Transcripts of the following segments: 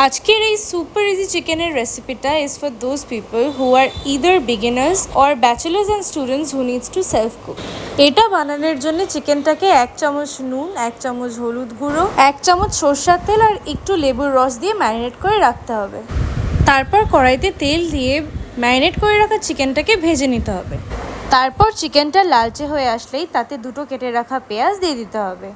আজকের এই super easy চিকেনের রেসিপিটা is for those people who are either beginners or bachelors and students who needs to self cook. এটা বানানোর জন্য চিকেনটাকে 1 চামচ নুন, 1 চামচ হলুদ গুঁড়ো, 1 চামচ সরষের তেল আর একটু লেবুর রস দিয়ে ম্যারিনেট করে রাখতে হবে। তারপর কড়াইতে তেল দিয়ে ম্যারিনেট করে রাখা চিকেনটাকে ভেজে নিতে হবে। তারপর চিকেনটা লালচে হয়ে আসলেই তাতে দুটো কেটে রাখা পেঁয়াজ দিয়ে দিতে হবে।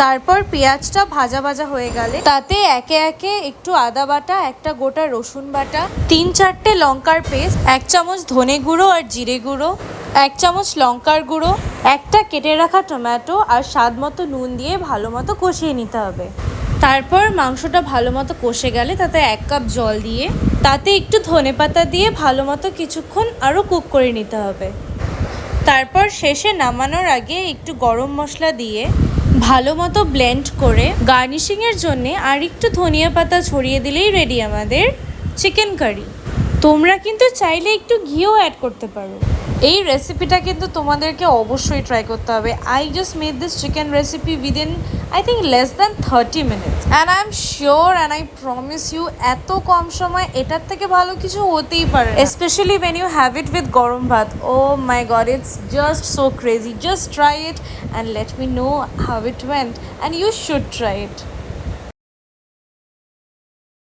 তারপর পেঁয়াজটা ভাজা ভাজা হয়ে গেলে তাতে একে একে একটু আদা বাটা, একটা গোটা রসুন বাটা, 3-4টে লঙ্কার পেস্ট, 1 চামচ ধনে গুঁড়ো আর জিরে গুঁড়ো, 1 চামচ লঙ্কার গুঁড়ো, একটা কেটে রাখা টমেটো আর স্বাদ মতো নুন দিয়ে ভালো মতো কষিয়ে নিতে হবে। তারপর মাংসটা ভালো মতো কষে গেলে তাতে 1 কাপ জল দিয়ে তাতে একটু ধনেপাতা দিয়ে ভালো মতো কিছুক্ষণ আরও কুক করে নিতে হবে। তারপর শেষে নামানোর আগে একটু গরম মশলা দিয়ে ভালো মতো ব্লেন্ড করে গার্নিশিংয়ের জন্যে আর একটু ধনিয়া পাতা ছড়িয়ে দিলেই রেডি আমাদের চিকেন কারি। তোমরা কিন্তু চাইলে একটু ঘিও অ্যাড করতে পারো। এই রেসিপিটা কিন্তু তোমাদেরকে অবশ্যই ট্রাই করতে হবে। I just made this chicken recipe within I think less than 30 minutes and I am sure and I promise you এত কম সময় এটার থেকে ভালো কিছু হতেই পারে, specially when you have it with গরম ভাত। Oh my god, it's just so crazy. Just try it and let me know how it went and you should try it.